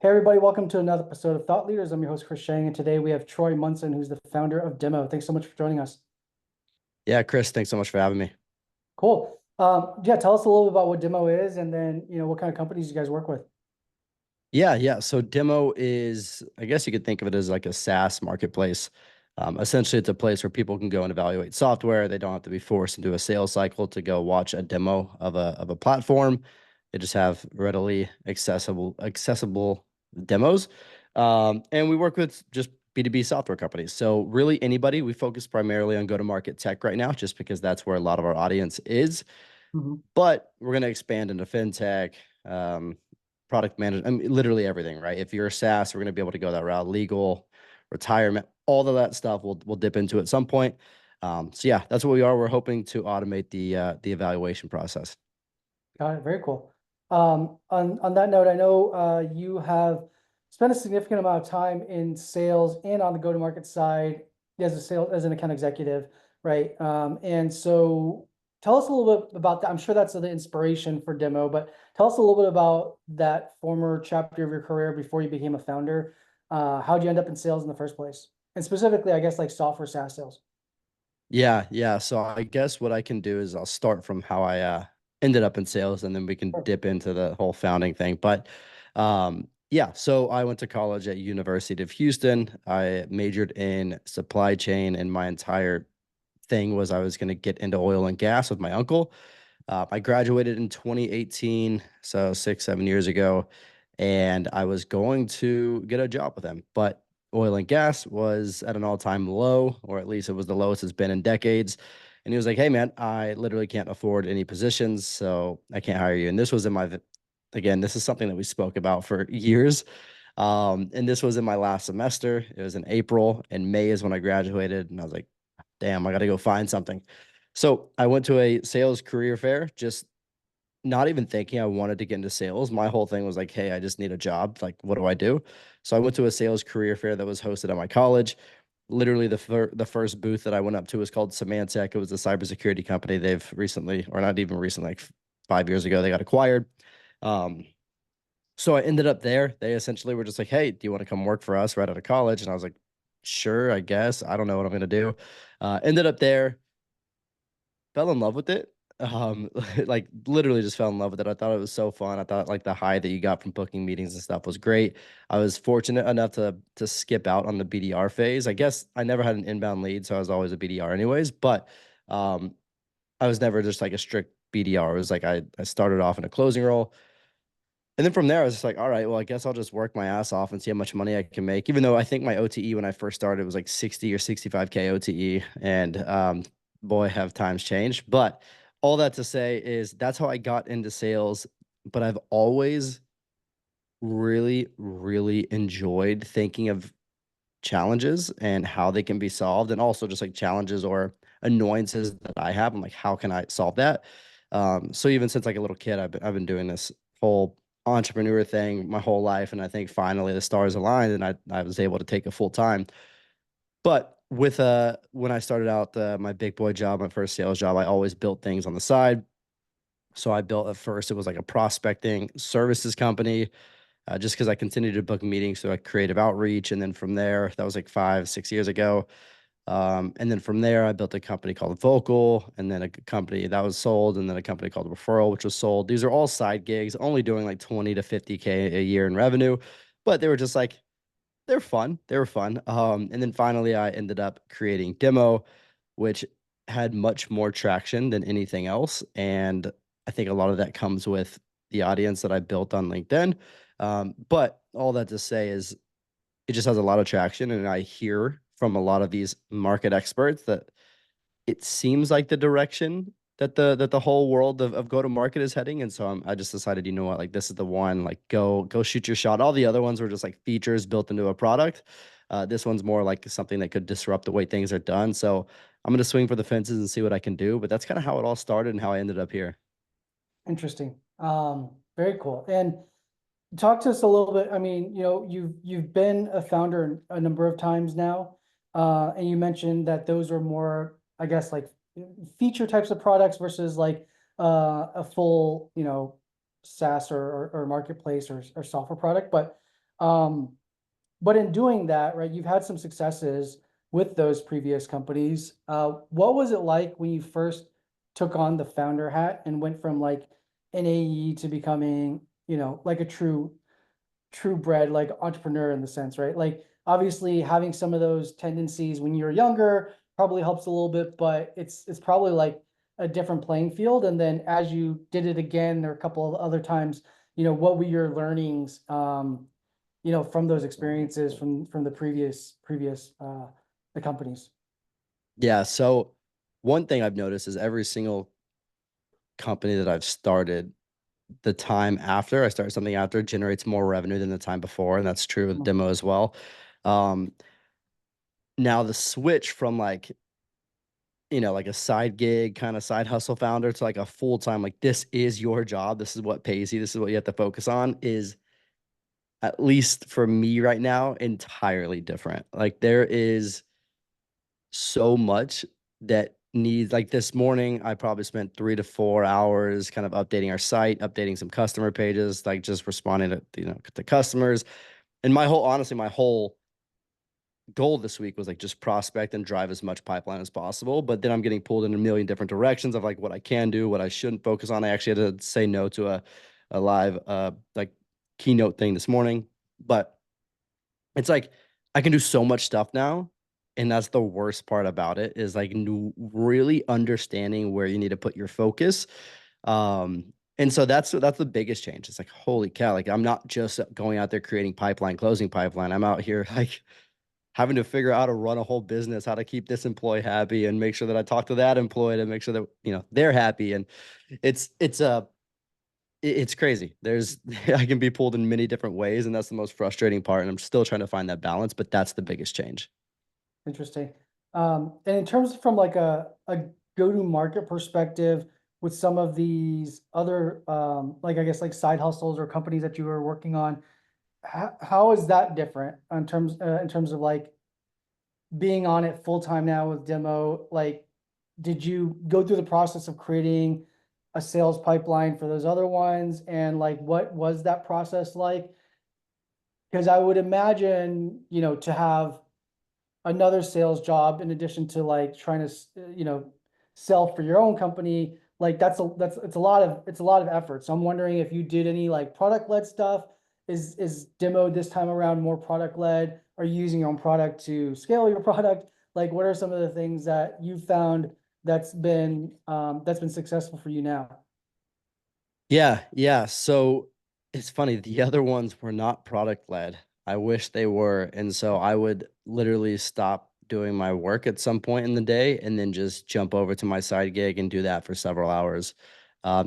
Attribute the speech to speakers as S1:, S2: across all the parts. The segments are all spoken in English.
S1: Hey everybody, welcome to another episode of Thought Leaders. I'm your host, Chris Shang, and today we have Troy Munson, who's the founder of Dimmo. Thanks so much for joining us.
S2: Yeah, Chris, thanks so much for having me.
S1: Cool. Yeah, tell us a little bit about what Dimmo is and then, what kind of companies you guys work with.
S2: Yeah. So Demo is, I guess you could think of it as like a SaaS marketplace. Essentially, it's a place where people can go and evaluate software. They don't have to be forced into a sales cycle to go watch a demo of a platform. They just have readily accessible demos. And we work with just B2B software companies. So really anybody. We focus primarily on go-to-market tech right now, just because that's where a lot of our audience is.
S1: Mhm.
S2: But we're going to expand into fintech, product management, I mean, literally everything, right? If you're a SaaS, we're going to be able to go that route, legal, retirement, all of that stuff we'll dip into at some point. So yeah, that's what we are. We're hoping to automate the evaluation process.
S1: Got it. Very cool. On that note, I know you have spent a significant amount of time in sales and on the go-to-market side as an account executive, right? And so tell us a little bit about that. I'm sure that's the inspiration for Demo, but tell us a little bit about that former chapter of your career before you became a founder. How'd you end up in sales in the first place? And specifically, I guess like software SaaS sales.
S2: Yeah. So I guess what I can do is I'll start from how I ended up in sales, and then we can
S1: Sure.
S2: dip into the whole founding thing. But yeah, so I went to college at University of Houston. I majored in supply chain, and my entire thing was I was going to get into oil and gas with my uncle. I graduated in 2018, so 6, 7 years ago, and I was going to get a job with him. But oil and gas was at an all-time low, or at least it was the lowest it's been in decades. And he was like, "Hey, man, I literally can't afford any positions, so I can't hire you." And this was in my, again, this is something that we spoke about for years. And this was in my last semester. It was in April, and May is when I graduated. And I was like, damn, I got to go find something. So I went to a sales career fair, just not even thinking I wanted to get into sales. My whole thing was like, hey, I just need a job. Like, what do I do? So I went to a sales career fair that was hosted at my college. Literally, the first booth that I went up to was called Symantec. It was a cybersecurity company. They've recently, or not even recently, like 5 years ago, they got acquired. Um, so I ended up there. They essentially were just like, "Hey, do you want to come work for us right out of college?" And I was like, "Sure, I guess. I don't know what I'm gonna do." Ended up there, fell in love with it. Like literally just fell in love with it. I thought it was so fun. I thought like the high that you got from booking meetings and stuff was great. I was fortunate enough to skip out on the BDR phase. I guess I never had an inbound lead, so I was always a BDR anyways. But um, I was never just like a strict BDR. It was like I started off in a closing role. And then from there, I was just like, all right, well, I guess I'll just work my ass off and see how much money I can make. Even though I think my OTE when I first started was like 60 or 65K OTE. And boy, have times changed. But all that to say is that's how I got into sales. But I've always really, really enjoyed thinking of challenges and how they can be solved. And also just like challenges or annoyances that I have. I'm like, how can I solve that? So even since like a little kid, I've been doing this whole entrepreneur thing my whole life. And I think finally the stars aligned and I was able to take it full time. But with when I started out my big boy job, my first sales job, I always built things on the side. So I built at first, it was like a prospecting services company, just because I continued to book meetings through like creative outreach. And then from there, that was like 5, 6 years ago. And then from there, I built a company called Vocal, and then a company that was sold, and then a company called Referral, which was sold. These are all side gigs, only doing like 20 to 50K a year in revenue, but they were just like, they're fun. They were fun. And then finally, I ended up creating Demo, which had much more traction than anything else. And I think a lot of that comes with the audience that I built on LinkedIn. But all that to say is it just has a lot of traction. And I hear from a lot of these market experts that it seems like the direction that the whole world of go to market is heading. And so I just decided, you know what, like this is the one, like go shoot your shot. All the other ones were just like features built into a product. This one's more like something that could disrupt the way things are done. So I'm gonna swing for the fences and see what I can do. But that's kind of how it all started and how I ended up here.
S1: Interesting. Very cool. And talk to us a little bit. I mean, you've been a founder a number of times now, and you mentioned that those are more, I guess, like feature types of products versus like a full, SaaS or marketplace or software product. But Um, but in doing that, right, you've had some successes with those previous companies. What was it like when you first took on the founder hat and went from like an AE to becoming, like a true bred like entrepreneur in the sense, right? Like obviously having some of those tendencies when you're younger probably helps a little bit, but it's probably like a different playing field. And then as you did it again, or a couple of other times, what were your learnings, from those experiences from the previous the companies?
S2: Yeah. So one thing I've noticed is every single company that I've started, the time after I start something after generates more revenue than the time before. And that's true with
S1: Mhm.
S2: Demo as well. Um, Now the switch from like, like a side gig kind of side hustle founder to like a full time, like this is your job. This is what pays you. This is what you have to focus on is, at least for me right now, entirely different. Like there is so much that needs, like this morning I probably spent 3 to 4 hours kind of updating our site, updating some customer pages, like just responding to to customers. And my whole goal this week was like just prospect and drive as much pipeline as possible. But then I'm getting pulled in a million different directions of like what I can do, what I shouldn't focus on. I actually had to say no to a live like keynote thing this morning. But it's like I can do so much stuff now. And that's the worst part about it, is like really understanding where you need to put your focus. And so that's the biggest change. It's like, holy cow, like I'm not just going out there creating pipeline, closing pipeline. I'm out here like having to figure out how to run a whole business, how to keep this employee happy and make sure that I talk to that employee to make sure that, they're happy. And it's crazy. There's I can be pulled in many different ways, and that's the most frustrating part. And I'm still trying to find that balance, but that's the biggest change.
S1: Interesting. And in terms from like a go-to-market perspective with some of these other like I guess like side hustles or companies that you were working on, how is that different in terms of like being on it full time now with Demo? Like, did you go through the process of creating a sales pipeline for those other ones? And like, what was that process like? Because I would imagine, to have another sales job in addition to like trying to sell for your own company, like that's it's a lot of effort. So I'm wondering if you did any like product led stuff. Is Demo this time around more product led? Are you using your own product to scale your product? Like what are some of the things that you found that's been successful for you now?
S2: Yeah, yeah. So it's funny. The other ones were not product led. I wish they were. And so I would literally stop doing my work at some point in the day and then just jump over to my side gig and do that for several hours.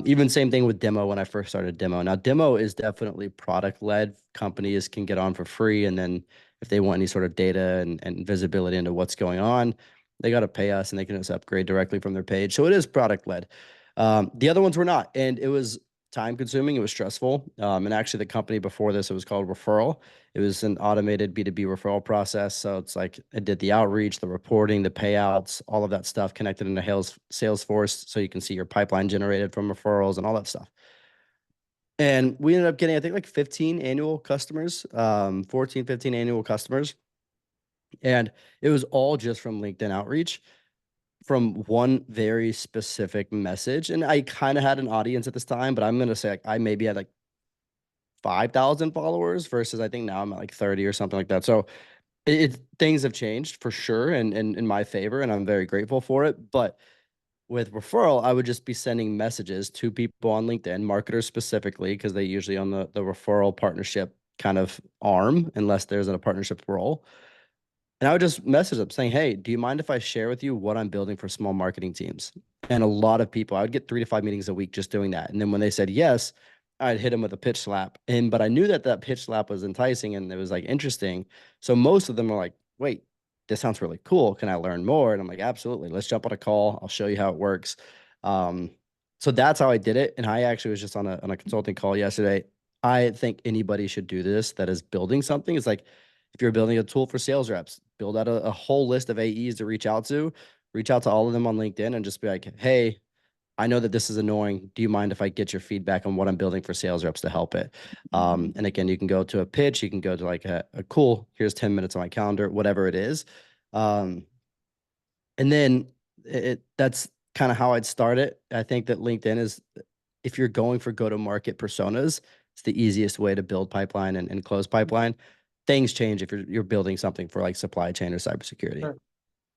S2: Even same thing with Demo when I first started Demo. Now, Demo is definitely product led. Companies can get on for free. And then if they want any sort of data and visibility into what's going on, they got to pay us and they can just upgrade directly from their page. So it is product led. The other ones were not. And it was time consuming. It was stressful. And actually, the company before this, it was called Referral. It was an automated B2B referral process. So it's like it did the outreach, the reporting, the payouts, all of that stuff connected into Salesforce. So you can see your pipeline generated from referrals and all that stuff. And we ended up getting, I think, like 15 annual customers, 14, 15 annual customers. And it was all just from LinkedIn outreach, from one very specific message. And I kind of had an audience at this time, but I'm going to say like I maybe had like 5,000 followers versus I think now I'm at like 30 or something like that. So things have changed for sure and in my favor, and I'm very grateful for it. But with referral, I would just be sending messages to people on LinkedIn, marketers specifically, because they usually on the referral partnership kind of arm, unless there's a partnership role. And I would just message them saying, hey, do you mind if I share with you what I'm building for small marketing teams? And a lot of people, I would get 3 to 5 meetings a week just doing that. And then when they said yes, I'd hit them with a pitch slap. But I knew that that pitch slap was enticing and it was like interesting. So most of them are like, wait, this sounds really cool. Can I learn more? And I'm like, absolutely. Let's jump on a call. I'll show you how it works. Um, so that's how I did it. And I actually was just on a consulting call yesterday. I think anybody should do this that is building something. It's like, if you're building a tool for sales reps, build out a whole list of AEs to reach out to all of them on LinkedIn and just be like, hey, I know that this is annoying. Do you mind if I get your feedback on what I'm building for sales reps to help it? And again, you can go to a pitch, you can go to like a cool, here's 10 minutes on my calendar, whatever it is. Um, and then that's kind of how I'd start it. I think that LinkedIn is, if you're going for go-to-market personas, it's the easiest way to build pipeline and close pipeline. Things change if you're building something for like supply chain or cybersecurity.
S1: Sure.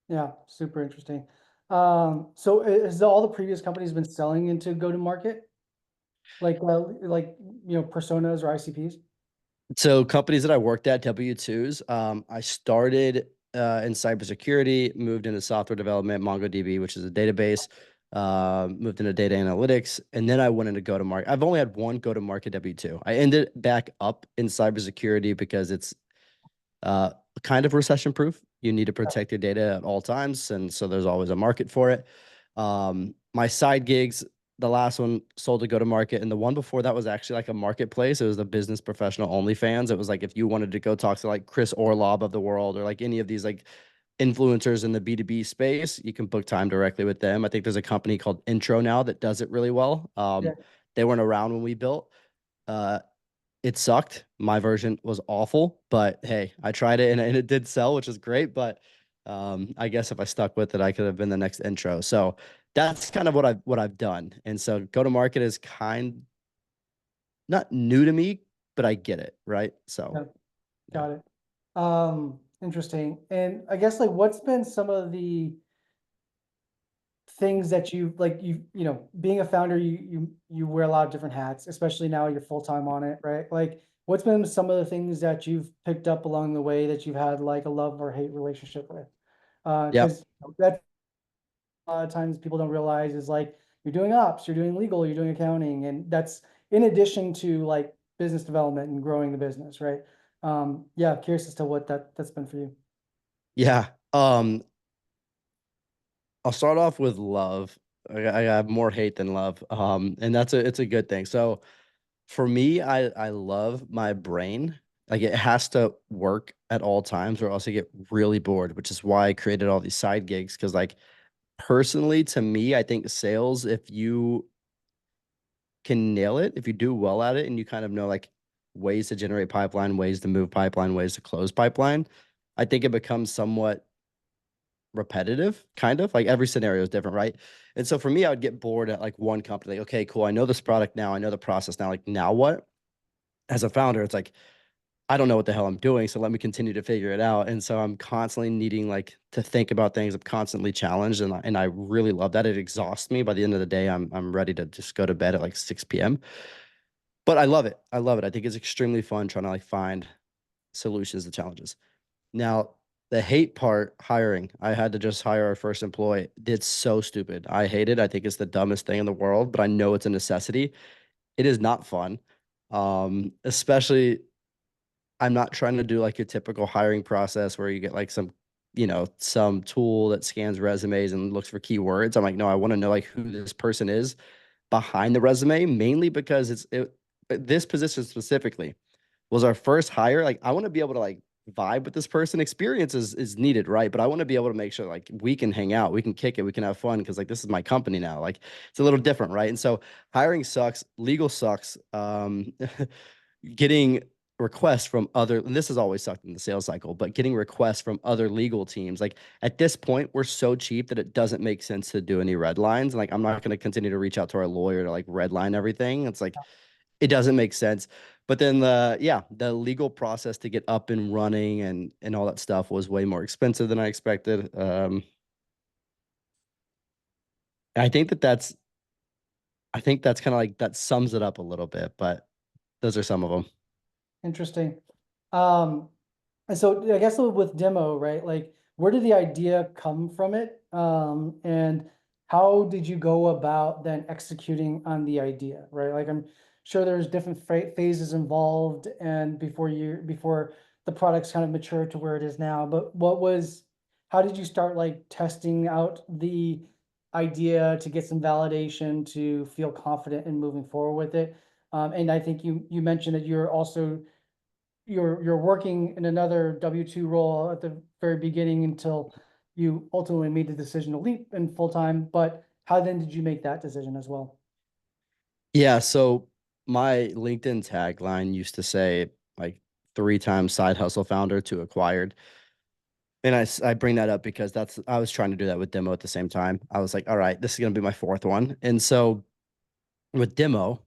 S1: Yeah, super interesting. So has all the previous companies been selling into go-to-market, like personas or ICPs?
S2: So companies that I worked at, W-2s, I started in cybersecurity, moved into software development, MongoDB, which is a database, moved into data analytics, and then I went into go-to-market. I've only had one go-to-market W-2. I ended back up in cybersecurity because it's uh, kind of recession proof. You need to protect your data at all times, and so there's always a market for it. My side gigs, the last one sold to go to market, and the one before that was actually like a marketplace. It was the business professional OnlyFans. It was like if you wanted to go talk to like Chris Orlob of the world or like any of these like influencers in the B2B space, you can book time directly with them. I think there's a company called Intro now that does it really well.
S1: Yeah,
S2: They weren't around when we built. Uh, it sucked. My version was awful, but hey, I tried it and it did sell, which is great. But I guess if I stuck with it, I could have been the next intro. So that's kind of what I've done. And so go to market is kind not new to me, but I get it, right? So
S1: yeah,
S2: yeah.
S1: got it. Interesting. And I guess like what's been some of the things that you like being a founder, you wear a lot of different hats, especially now you're full-time on it, right? Like what's been some of the things that you've picked up along the way that you've had like a love or hate relationship with?
S2: Yep.
S1: Because that a lot of times people don't realize is like you're doing ops, you're doing legal, you're doing accounting, and that's in addition to like business development and growing the business, right? Yeah, curious as to what that's been for you.
S2: Yeah. I'll start off with love. I have more hate than love. And it's a good thing. So for me, I love my brain. Like it has to work at all times or else I get really bored, which is why I created all these side gigs. Cause like personally to me, I think sales, if you can nail it, if you do well at it and you kind of know like ways to generate pipeline, ways to move pipeline, ways to close pipeline, I think it becomes somewhat repetitive, kind of like every scenario is different, right? And so for me, I would get bored at like one company, like, okay, cool. I know this product now. I know the process now. Like, now what? As a founder, it's like, I don't know what the hell I'm doing. So let me continue to figure it out. And so I'm constantly needing like to think about things. I'm constantly challenged. And I really love that. It exhausts me. By the end of the day, I'm ready to just go to bed at like 6 p.m. But I love it. I love it. I think it's extremely fun trying to like find solutions to challenges. Now, the hate part, hiring. I had to just hire our first employee. It's so stupid. I hate it. I think it's the dumbest thing in the world, but I know it's a necessity. It is not fun. Especially I'm not trying to do like your typical hiring process where you get like some tool that scans resumes and looks for keywords. I'm like, no, I want to know like who this person is behind the resume, mainly because this position specifically was our first hire. Like, I want to be able to like vibe with this person. Experience is needed, right? But I want to be able to make sure like we can hang out, we can kick it, we can have fun because like this is my company now. Like it's a little different, right? And so hiring sucks, legal sucks. Getting requests from other, and this has always sucked in the sales cycle, but getting requests from other legal teams. Like at this point, we're so cheap that it doesn't make sense to do any red lines. Like I'm not going to continue to reach out to our lawyer to like red line everything. It's like it doesn't make sense. But then the legal process to get up and running and all that stuff was way more expensive than I expected. I think that's kind of like that sums it up a little bit, but those are some of them.
S1: Interesting. Um, And so I guess with demo, right? Like, where did the idea come from it? And how did you go about then executing on the idea, right? Like, I'm sure there's different phases involved and before the product's kind of mature to where it is now. But how did you start like testing out the idea to get some validation to feel confident in moving forward with it? And I think you mentioned that you're working in another W-2 role at the very beginning until you ultimately made the decision to leap in full time. But how then did you make that decision as well?
S2: Yeah, so my LinkedIn tagline used to say like 3 times side hustle founder to acquired. And I bring that up because I was trying to do that with Dimmo at the same time. I was like, all right, this is gonna be my fourth one. And so with Dimmo,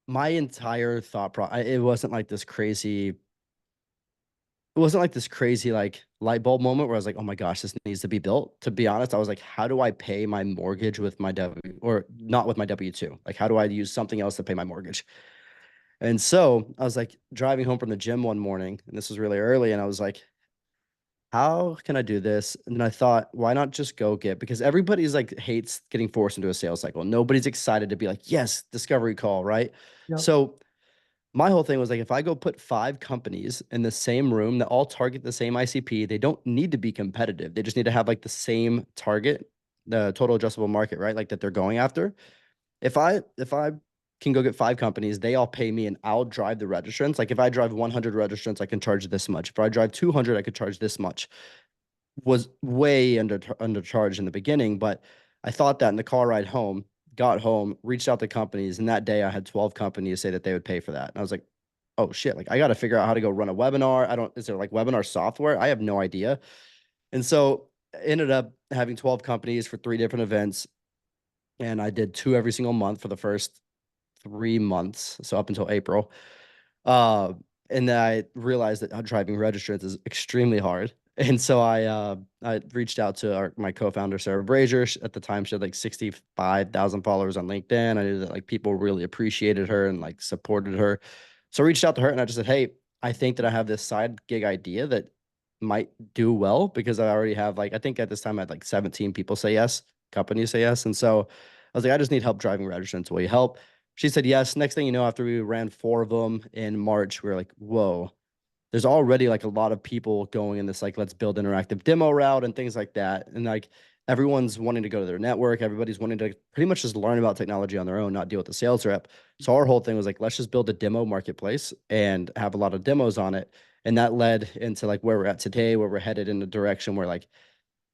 S2: my entire it wasn't like this crazy, like light bulb moment where I was like, oh my gosh, this needs to be built. To be honest, I was like, how do I pay my mortgage with my W or not with my W-2? Like, how do I use something else to pay my mortgage? And so I was like driving home from the gym one morning, and this was really early, and I was like, how can I do this? And then I thought, why not just go get, because everybody's like hates getting forced into a sales cycle. Nobody's excited to be like, yes, discovery call, right?
S1: Yep.
S2: So my whole thing was like, if I go put 5 companies in the same room that all target the same ICP, they don't need to be competitive. They just need to have like the same target, the total addressable market, right? Like that they're going after. If I can go get 5 companies, they all pay me and I'll drive the registrants. Like if I drive 100 registrants, I can charge this much. If I drive 200, I could charge this much. Was way undercharged in the beginning, but I thought that in the car ride home, got home, reached out to companies, and that day I had 12 companies say that they would pay for that. And I was like, oh shit, like I got to figure out how to go run a webinar. Is there like webinar software? I have no idea. And so I ended up having 12 companies for 3 different events. And I did 2 every single month for the first 3 months. So up until April. Uh, and then I realized that driving registrants is extremely hard. And so I reached out to my co-founder Sarah Brazier. At the time, she had like 65,000 followers on LinkedIn. I knew that like people really appreciated her and like supported her. So I reached out to her and I just said, "Hey, I think that I have this side gig idea that might do well because I already have like I think at this time I had like 17 people say yes, companies say yes." And so I was like, "I just need help driving registrants. Will you help?" She said yes. Next thing you know, after we ran 4 of them in March, we were like, whoa, there's already like a lot of people going in this, like, let's build interactive demo route and things like that. And like everyone's wanting to go to their network. Everybody's wanting to pretty much just learn about technology on their own, not deal with the sales rep. So our whole thing was like, let's just build a demo marketplace and have a lot of demos on it. And that led into like where we're at today, where we're headed in the direction where like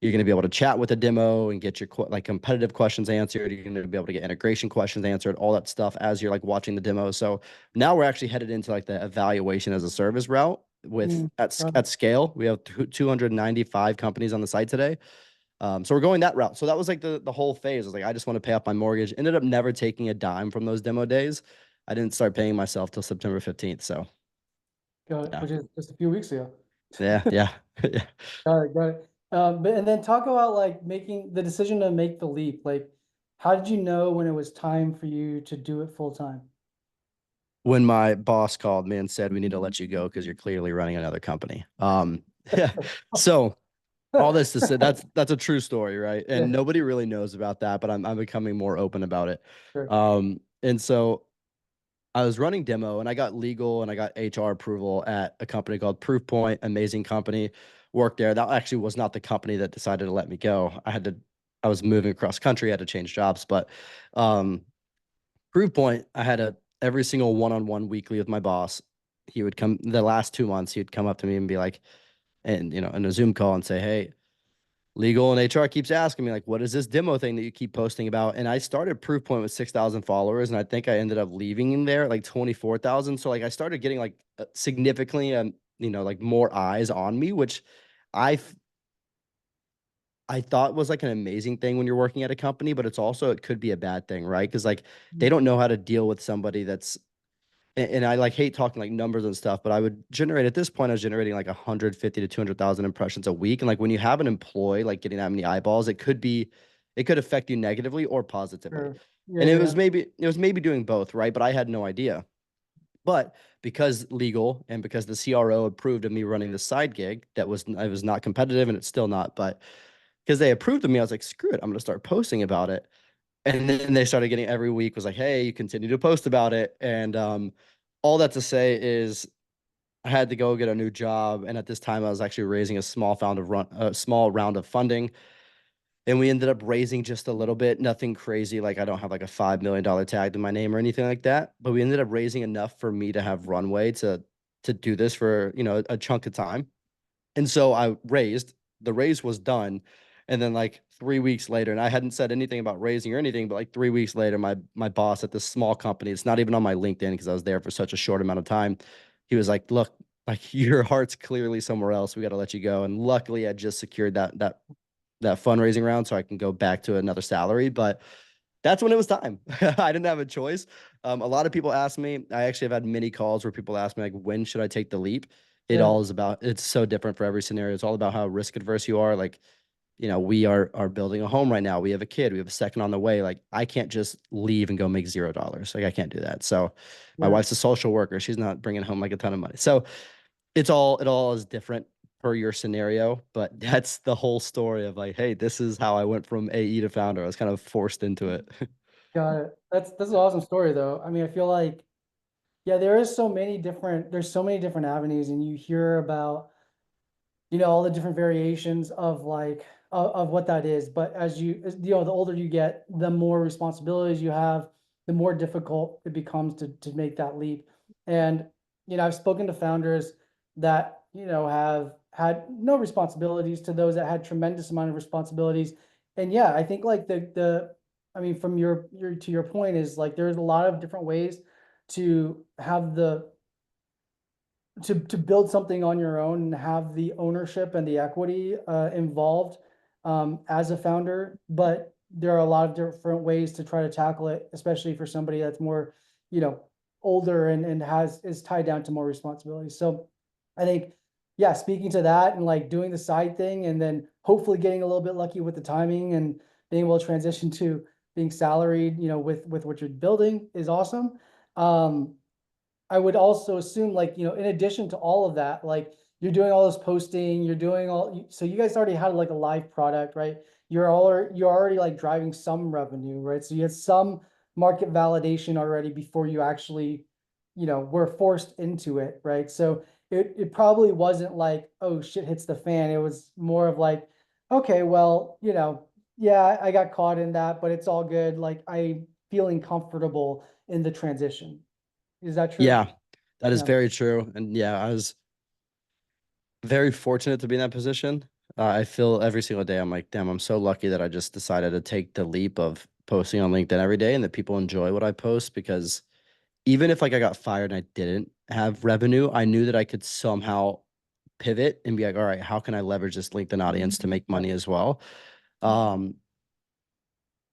S2: you're going to be able to chat with a demo and get your like competitive questions answered. You're going to be able to get integration questions answered, all that stuff as you're like watching the demo. So now we're actually headed into like the evaluation as a service route with
S1: Mm, got it.
S2: at scale. We have 295 companies on the site today. So we're going that route. So that was like the whole phase. I was like, I just want to pay off my mortgage. Ended up never taking a dime from those demo days. I didn't start paying myself till September 15th. So
S1: Got it.
S2: yeah,
S1: Which is just a few weeks ago.
S2: yeah. Yeah.
S1: Got it. Got it. But and then talk about like making the decision to make the leap. Like, how did you know when it was time for you to do it full time?
S2: When my boss called me and said, we need to let you go because you're clearly running another company. Yeah. So all this to say that's a true story, right?
S1: Yeah,
S2: And nobody really knows about that, but I'm becoming more open about it.
S1: sure.
S2: And so I was running demo and I got legal and I got HR approval at a company called Proofpoint, amazing company. Worked there. That actually was not the company that decided to let me go. I was moving across country, I had to change jobs, but um Proofpoint, I had a every single one-on-one weekly with my boss. He would come the last 2 months, he'd come up to me and be like, and in a Zoom call and say, hey, legal and HR keeps asking me, like, what is this demo thing that you keep posting about? And I started Proofpoint with 6,000 followers, and I think I ended up leaving in there at like 24,000. So like I started getting like significantly like more eyes on me, which I I thought was like an amazing thing when you're working at a company, but it could be a bad thing, right? Because like they don't know how to deal with somebody that's and I like hate talking like numbers and stuff, but I would generate at this point, I was generating like 150 to 200,000 impressions a week. And like when you have an employee like getting that many eyeballs, it could affect you negatively or positively.
S1: Sure. Yeah,
S2: And
S1: yeah, yeah.
S2: it was maybe doing both, right? But I had no idea. But because legal and because the CRO approved of me running the side gig I was not competitive and it's still not, but because they approved of me, I was like, screw it, I'm gonna start posting about it. And then they started getting every week was like, hey, you continue to post about it. And all that to say is I had to go get a new job. And at this time, I was actually raising a small round of funding. And we ended up raising just a little bit, nothing crazy. Like I don't have like a $5 million tag to my name or anything like that. But we ended up raising enough for me to have runway to do this for, a chunk of time. And so the raise was done. And then like 3 weeks later, and I hadn't said anything about raising or anything, but like 3 weeks later, my boss at this small company, it's not even on my LinkedIn because I was there for such a short amount of time. He was like, "Look, like your heart's clearly somewhere else. We got to let you go." And luckily, I just secured that fundraising round, so I can go back to another salary. But that's when it was time. I didn't have a choice. A lot of people ask me. I actually have had many calls where people ask me like, "When should I take the leap?" It
S1: Yeah,
S2: all is about. It's so different for every scenario. It's all about how risk adverse you are. Like, we are building a home right now. We have a kid. We have a second on the way. Like, I can't just leave and go make $0. Like, I can't do that. So, my
S1: yeah.
S2: wife's a social worker. She's not bringing home like a ton of money. So, it all is different per your scenario, but that's the whole story of like, hey, this is how I went from AE to founder. I was kind of forced into it.
S1: Got it. That's an awesome story though. I mean, I feel like, yeah, there's so many different avenues, and you hear about, all the different variations of like of what that is. But the older you get, the more responsibilities you have, the more difficult it becomes to make that leap. And I've spoken to founders that have had no responsibilities to those that had tremendous amount of responsibilities. And yeah, I think like I mean, from your to your point is like there's a lot of different ways to have to build something on your own and have the ownership and the equity involved as a founder. But there are a lot of different ways to try to tackle it, especially for somebody that's more, you know, older and is tied down to more responsibilities. So I think, yeah, speaking to that and like doing the side thing and then hopefully getting a little bit lucky with the timing and being able to transition to being salaried, with what you're building is awesome. Um, I would also assume like, in addition to all of that, like you're doing all this posting, you're doing so you guys already had like a live product, right? You're already like driving some revenue, right? So you had some market validation already before you actually, were forced into it, right? So it probably wasn't like, oh, shit hits the fan. It was more of like, okay, well, yeah, I got caught in that, but it's all good. Like I feeling comfortable in the transition. Is that true?
S2: Yeah, that is
S1: Yeah.
S2: very true. And yeah, I was very fortunate to be in that position. I feel every single day I'm like, damn, I'm so lucky that I just decided to take the leap of posting on LinkedIn every day and that people enjoy what I post because even if like I got fired and I didn't have revenue, I knew that I could somehow pivot and be like, all right, how can I leverage this LinkedIn audience to make
S1: Yeah.
S2: money as well? Um,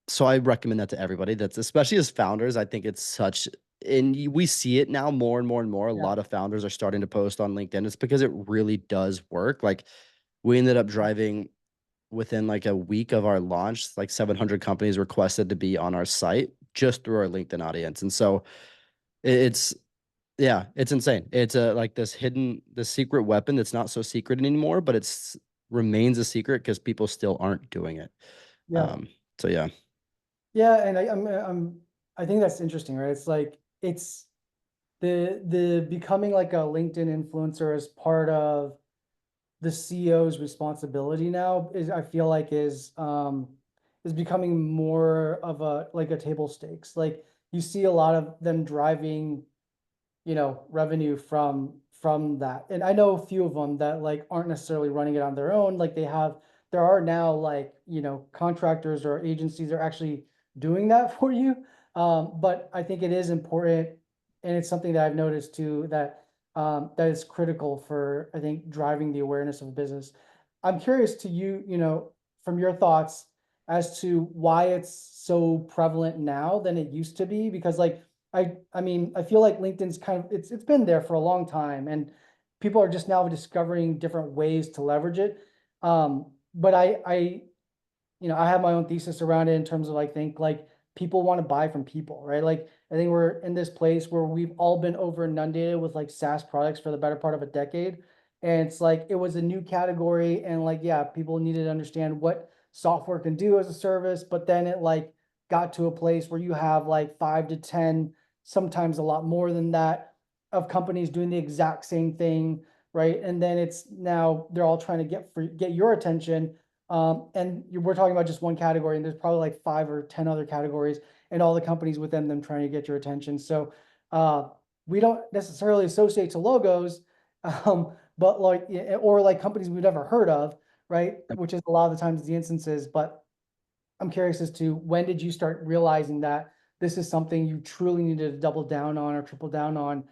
S2: so I recommend that to everybody. That's especially as founders. I think it's such, and we see it now more and more and more. A
S1: Yeah.
S2: lot of founders are starting to post on LinkedIn. It's because it really does work. Like we ended up driving within like a week of our launch, like 700 companies requested to be on our site just through our LinkedIn audience. And so it's, yeah, it's insane. It's like this secret weapon that's not so secret anymore, but it's remains a secret because people still aren't doing it.
S1: Yeah.
S2: Um, so yeah.
S1: Yeah. And I think that's interesting, right? It's like, it's the becoming like a LinkedIn influencer as part of the CEO's responsibility now I feel like is becoming more of like a table stakes. Like you see a lot of them driving revenue from that. And I know a few of them that like aren't necessarily running it on their own. Like there are now like, contractors or agencies are actually doing that for you. But I think it is important, and it's something that I've noticed too, that is critical for, I think, driving the awareness of a business. I'm curious to from your thoughts as to why it's so prevalent now than it used to be, because like I mean, I feel like LinkedIn's kind of it's been there for a long time, and people are just now discovering different ways to leverage it. But I have my own thesis around it in terms of I think like people want to buy from people, right? Like I think we're in this place where we've all been over inundated with like SaaS products for the better part of a decade. And it's like it was a new category, and like, yeah, people needed to understand what software can do as a service, but then it like got to a place where you have like 5 to 10, sometimes a lot more than that, of companies doing the exact same thing, right? And then it's now they're all trying to get your attention, and we're talking about just one category, and there's probably like 5 or 10 other categories, and all the companies within them trying to get your attention. So uh, we don't necessarily associate to logos, but like or like companies we've never heard of, right? Which is a lot of the times the instances. But I'm curious as to when did you start realizing that this is something you truly needed to double down on or triple down on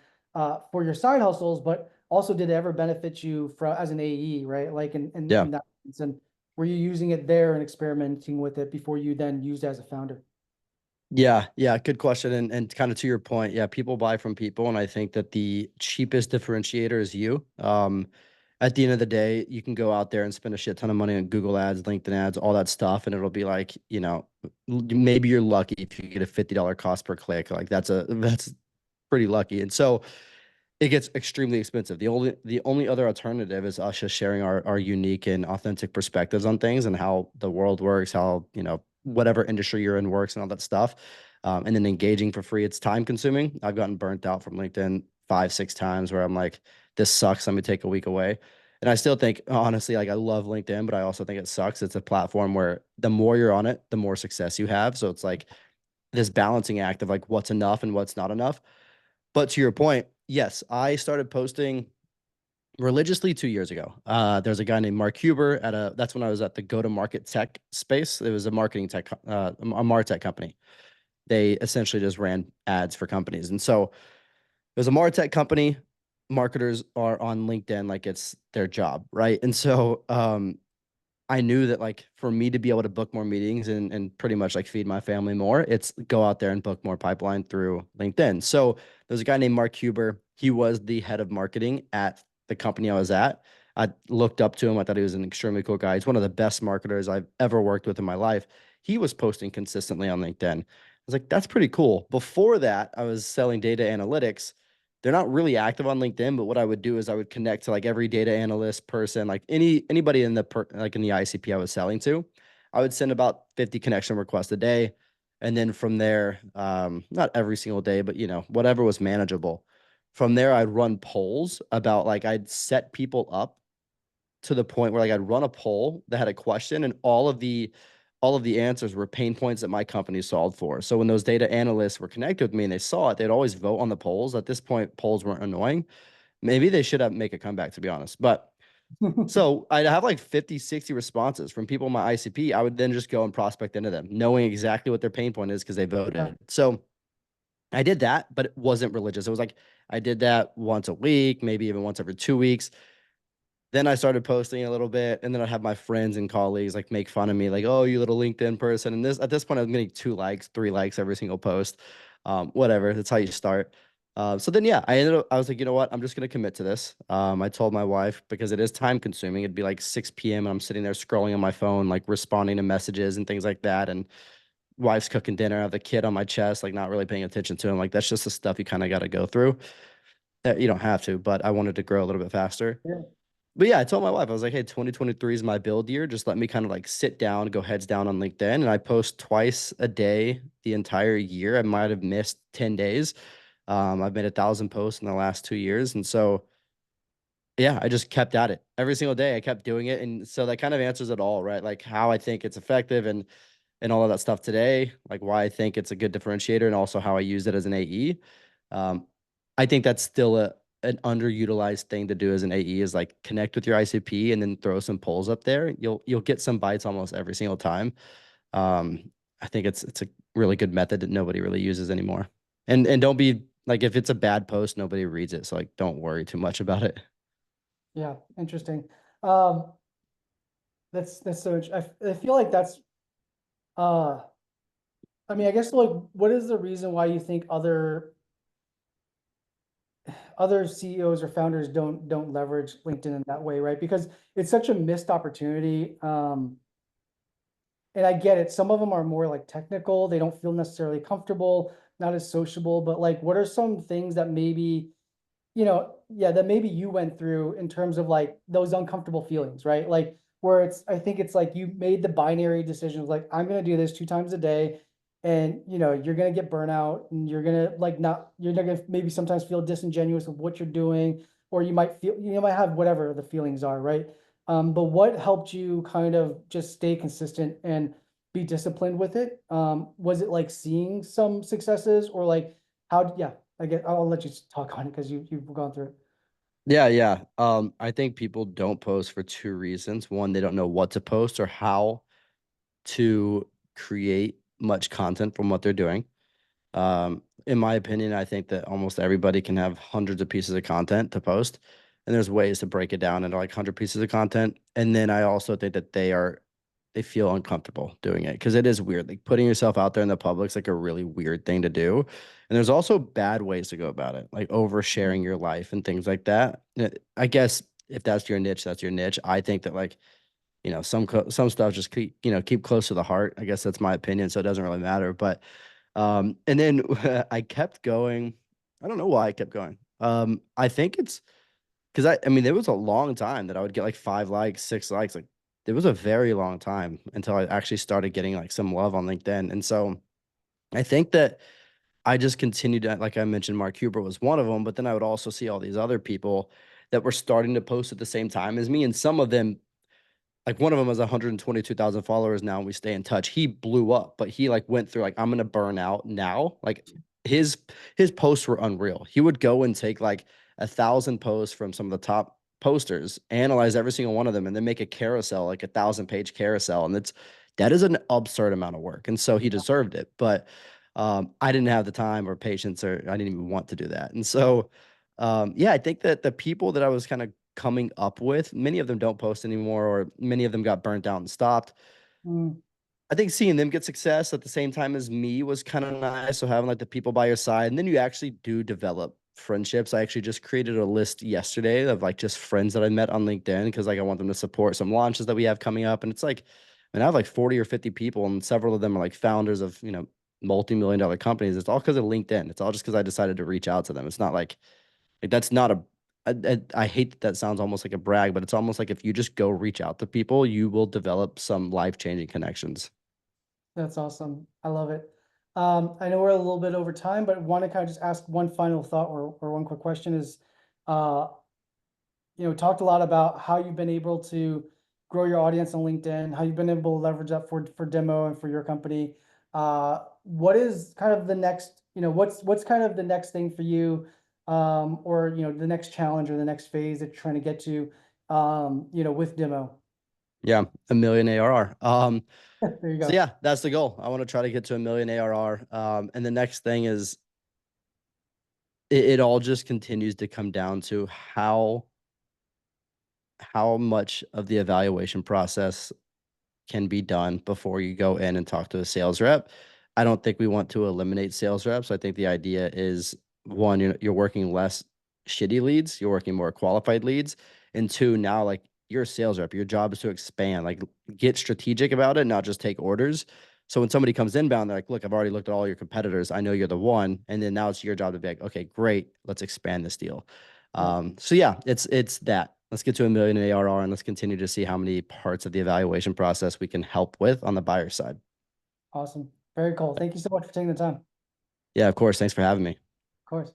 S1: for your side hustles, but also did it ever benefit you from as an AE, right? Like
S2: Yeah.
S1: in that sense, and were you using it there and experimenting with it before you then used it as a founder?
S2: Yeah, yeah, good question. And kind of to your point, yeah, people buy from people, and I think that the cheapest differentiator is you. At the end of the day, you can go out there and spend a shit ton of money on Google ads, LinkedIn ads, all that stuff, and it'll be like, maybe you're lucky if you get a $50 cost per click. Like that's pretty lucky. And so it gets extremely expensive. The only other alternative is us just sharing our unique and authentic perspectives on things and how the world works, how, whatever industry you're in works and all that stuff. And then engaging for free. It's time consuming. I've gotten burnt out from LinkedIn 5, 6 times where I'm like, this sucks. Let me take a week away. And I still think, honestly, like I love LinkedIn, but I also think it sucks. It's a platform where the more you're on it, the more success you have. So it's like this balancing act of like what's enough and what's not enough. But to your point, yes, I started posting religiously 2 years ago. There's a guy named Mark Huber that's when I was at the go-to-market tech space. It was a marketing tech, a MarTech company. They essentially just ran ads for companies. And so there's a MarTech company. Marketers are on LinkedIn like it's their job, right? And so I knew that like for me to be able to book more meetings and pretty much like feed my family more, it's go out there and book more pipeline through LinkedIn. So there's a guy named Mark Huber. He was the head of marketing at the company I was at. I looked up to him. I thought he was an extremely cool guy. He's one of the best marketers I've ever worked with in my life. He was posting consistently on LinkedIn. I was like, that's pretty cool. Before that, I was selling data analytics. They're not really active on LinkedIn, but what I would do is I would connect to like every data analyst person, like anybody in like in the ICP I was selling to. I would send about 50 connection requests a day. And then from there, not every single day, but whatever was manageable. From there, I'd run polls about like I'd set people up to the point where like I'd run a poll that had a question and all of the answers were pain points that my company solved for. So when those data analysts were connected with me and they saw it, they'd always vote on the polls. At this point, polls weren't annoying. Maybe they should have make a comeback, to be honest. But so I'd have like 50, 60 responses from people in my ICP. I would then just go and prospect into them, knowing exactly what their pain point is because they
S1: Yeah.
S2: voted. So I did that, but it wasn't religious. It was like I did that once a week, maybe even once every 2 weeks. Then I started posting a little bit, and then I'd have my friends and colleagues like make fun of me, like, "Oh, you little LinkedIn person." And this at this point, I was getting 2 likes, 3 likes every single post. Whatever. That's how you start. So then, yeah, I was like, you know what? I'm just gonna commit to this. I told my wife because it is time consuming. It'd be like 6 p.m. and I'm sitting there scrolling on my phone, like responding to messages and things like that. And wife's cooking dinner, I have the kid on my chest, like not really paying attention to him. Like that's just the stuff you kind of got to go through. That you don't have to, but I wanted to grow a little bit faster.
S1: Yeah.
S2: But yeah, I told my wife, I was like, hey, 2023 is my build year. Just let me kind of like sit down, go heads down on LinkedIn. And I post twice a day the entire year. I might have missed 10 days. I've made 1,000 posts in the last 2 years. And so, yeah, I just kept at it every single day. I kept doing it. And so that kind of answers it all, right? Like how I think it's effective and all of that stuff today, like why I think it's a good differentiator and also how I use it as an AE. Um, I think that's still an underutilized thing to do as an AE is like connect with your ICP and then throw some polls up there. You'll get some bites almost every single time. I think it's a really good method that nobody really uses anymore. And don't be like if it's a bad post, nobody reads it. So like don't worry too much about it.
S1: Yeah. Interesting. Um, that's so. I feel like that's. Uh, I mean, I guess like, what is the reason why you think other CEOs or founders don't leverage LinkedIn in that way, right? Because it's such a missed opportunity. And I get it. Some of them are more like technical. They don't feel necessarily comfortable, not as sociable. But like, what are some things that maybe yeah, that maybe you went through in terms of like those uncomfortable feelings, right? Like where I think it's like you made the binary decision of like, I'm gonna do this 2 times a day, and you're gonna get burnout, and you're gonna like not, you're not gonna maybe sometimes feel disingenuous with what you're doing, or you might feel, you might have whatever the feelings are, right? But what helped you kind of just stay consistent and be disciplined with it? Was it like seeing some successes, or like yeah, I get, I'll let you talk on it because you've gone through it.
S2: Yeah, yeah. I think people don't post for two reasons. One, they don't know what to post or how to create much content from what they're doing. In my opinion, I think that almost everybody can have hundreds of pieces of content to post, and there's ways to break it down into like 100 pieces of content. And then I also think that they feel uncomfortable doing it because it is weird. Like putting yourself out there in the public's like a really weird thing to do. And there's also bad ways to go about it, like oversharing your life and things like that. I guess if that's your niche, that's your niche. I think that like, some stuff just keep close to the heart. I guess that's my opinion, so it doesn't really matter. But and then I kept going. I don't know why I kept going. I think it's because I mean, there was a long time that I would get like 5 likes, 6 likes. Like it was a very long time until I actually started getting like some love on LinkedIn. And so I think that I just continued to, like I mentioned, Mark Huber was one of them, but then I would also see all these other people that were starting to post at the same time as me. And some of them, like one of them has 122,000 followers now and we stay in touch. He blew up, but he like went through like I'm gonna burn out now. Like his his posts were unreal. He would go and take like 1,000 posts from some of the top posters, analyze every single one of them, and then make a carousel, like 1,000 page carousel. And that is an absurd amount of work. And so he deserved it. But I didn't have the time or patience, or I didn't even want to do that. And so yeah, I think that the people that I was kind of coming up with, many of them don't post anymore, or many of them got burnt out and stopped.
S1: Mm,
S2: I think seeing them get success at the same time as me was kind of nice. So having like the people by your side, and then you actually do develop friendships. I actually just created a list yesterday of like just friends that I met on LinkedIn because like I want them to support some launches that we have coming up. And it's like, I have like 40 or 50 people, and several of them are like founders of, multi-million dollar companies. It's all because of LinkedIn. It's all just because I decided to reach out to them. It's not like that's not a I hate that sounds almost like a brag, but it's almost like if you just go reach out to people, you will develop some life-changing connections.
S1: that's awesome. I love it. I know we're a little bit over time, but want to kind of just ask one final thought or one quick question is, uh, talked a lot about how you've been able to grow your audience on LinkedIn, how you've been able to leverage that for Dimmo and for your company. What is kind of the next, what's kind of the next thing for you, or the next challenge or the next phase that you're trying to get to, with Dimmo?
S2: Yeah, a million ARR.
S1: There you
S2: So
S1: go.
S2: yeah, that's the goal. I want to try to get to a million ARR. And the next thing is it all just continues to come down to how much of the evaluation process can be done before you go in and talk to a sales rep. I don't think we want to eliminate sales reps. I think the idea is one, you're working less shitty leads, you're working more qualified leads. And two, now like you're a sales rep, your job is to expand, like get strategic about it, not just take orders. So when somebody comes inbound, they're like, look, I've already looked at all your competitors. I know you're the one. And then now it's your job to be like, okay, great, let's expand this deal.
S1: Yeah,
S2: So yeah, it's that. Let's get to a million in ARR and let's continue to see how many parts of the evaluation process we can help with on the buyer side.
S1: awesome. Very cool. Thank you so much for taking the time. Of
S2: Yeah, of course. Thanks for having me.
S1: course.